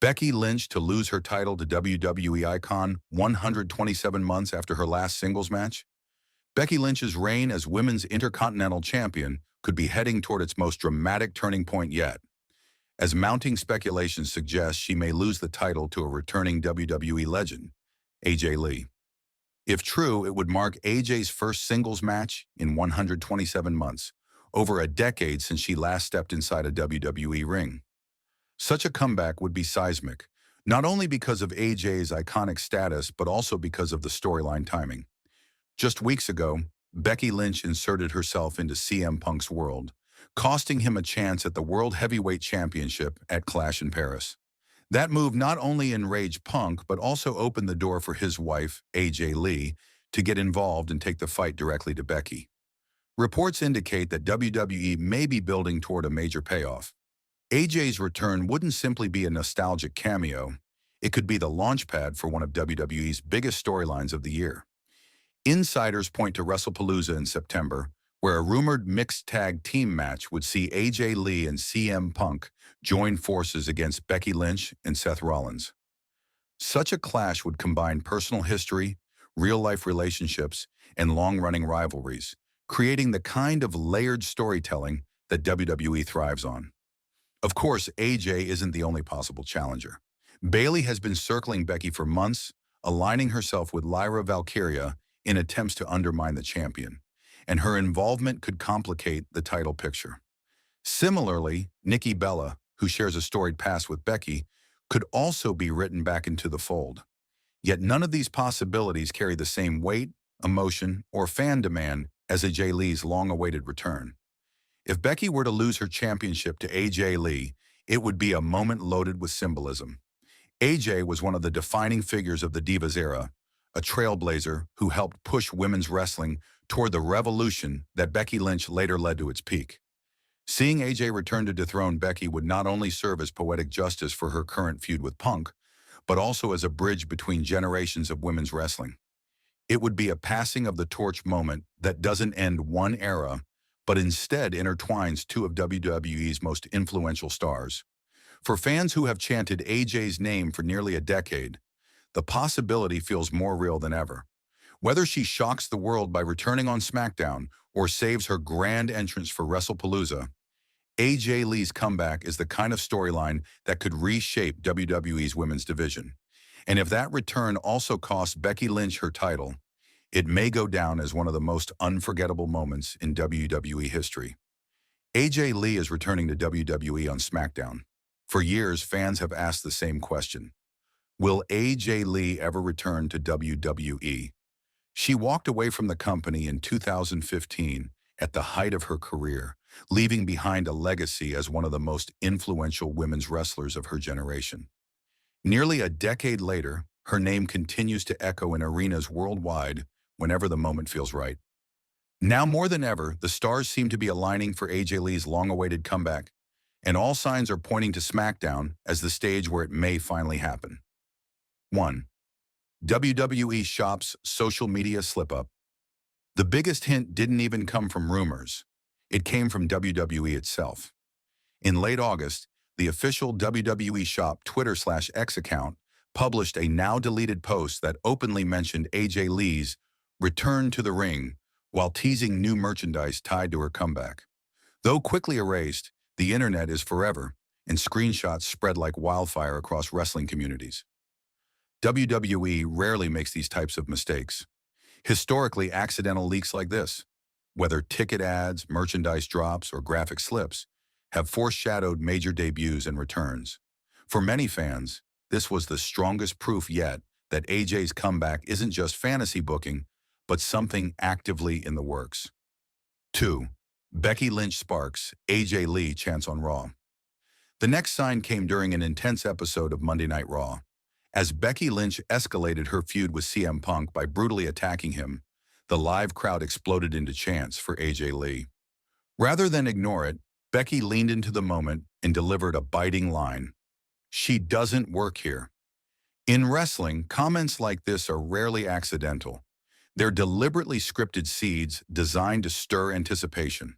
Becky Lynch to lose her title to WWE icon 127 months after her last singles match? Becky Lynch's reign as Women's Intercontinental Champion could be heading toward its most dramatic turning point yet, as mounting speculation suggests she may lose the title to a returning WWE legend, AJ Lee. If true, it would mark AJ's first singles match in 127 months, over a decade since she last stepped inside a WWE ring. Such a comeback would be seismic, not only because of AJ's iconic status, but also because of the storyline timing. Just weeks ago, Becky Lynch inserted herself into CM Punk's world, costing him a chance at the World Heavyweight Championship at Clash in Paris. That move not only enraged Punk, but also opened the door for his wife, AJ Lee, to get involved and take the fight directly to Becky. Reports indicate that WWE may be building toward a major payoff. AJ's return wouldn't simply be a nostalgic cameo, it could be the launchpad for one of WWE's biggest storylines of the year. Insiders point to Wrestlepalooza in September, where a rumored mixed tag team match would see AJ Lee and CM Punk join forces against Becky Lynch and Seth Rollins. Such a clash would combine personal history, real-life relationships, and long-running rivalries, creating the kind of layered storytelling that WWE thrives on. Of course, AJ isn't the only possible challenger. Bayley has been circling Becky for months, aligning herself with Lyra Valkyria in attempts to undermine the champion, and her involvement could complicate the title picture. Similarly, Nikki Bella, who shares a storied past with Becky, could also be written back into the fold. Yet none of these possibilities carry the same weight, emotion, or fan demand as AJ Lee's long-awaited return. If Becky were to lose her championship to AJ Lee, it would be a moment loaded with symbolism. AJ was one of the defining figures of the Divas era, a trailblazer who helped push women's wrestling toward the revolution that Becky Lynch later led to its peak. Seeing AJ return to dethrone Becky would not only serve as poetic justice for her current feud with Punk, but also as a bridge between generations of women's wrestling. It would be a passing of the torch moment that doesn't end one era, but instead intertwines two of WWE's most influential stars. For fans who have chanted AJ's name for nearly a decade, the possibility feels more real than ever. Whether she shocks the world by returning on SmackDown or saves her grand entrance for Wrestlepalooza, AJ Lee's comeback is the kind of storyline that could reshape WWE's women's division. And if that return also costs Becky Lynch her title, it may go down as one of the most unforgettable moments in WWE history. AJ Lee is returning to WWE on SmackDown. For years, fans have asked the same question. Will AJ Lee ever return to WWE? She walked away from the company in 2015 at the height of her career, leaving behind a legacy as one of the most influential women's wrestlers of her generation. Nearly a decade later, her name continues to echo in arenas worldwide whenever the moment feels right. Now more than ever, the stars seem to be aligning for AJ Lee's long-awaited comeback, and all signs are pointing to SmackDown as the stage where it may finally happen. 1. WWE Shop's social media slip-up. The biggest hint didn't even come from rumors. It came from WWE itself. In late August, the official WWE Shop Twitter/X account published a now-deleted post that openly mentioned AJ Lee's return to the ring while teasing new merchandise tied to her comeback. Though quickly erased, the internet is forever, and screenshots spread like wildfire across wrestling communities. WWE rarely makes these types of mistakes. Historically, accidental leaks like this, whether ticket ads, merchandise drops, or graphic slips, have foreshadowed major debuts and returns. For many fans, this was the strongest proof yet that AJ's comeback isn't just fantasy booking, but something actively in the works. 2. Becky Lynch sparks, AJ Lee chants on Raw. The next sign came during an intense episode of Monday Night Raw. As Becky Lynch escalated her feud with CM Punk by brutally attacking him, the live crowd exploded into chants for AJ Lee. Rather than ignore it, Becky leaned into the moment and delivered a biting line. She doesn't work here. In wrestling, comments like this are rarely accidental. They're deliberately scripted seeds designed to stir anticipation.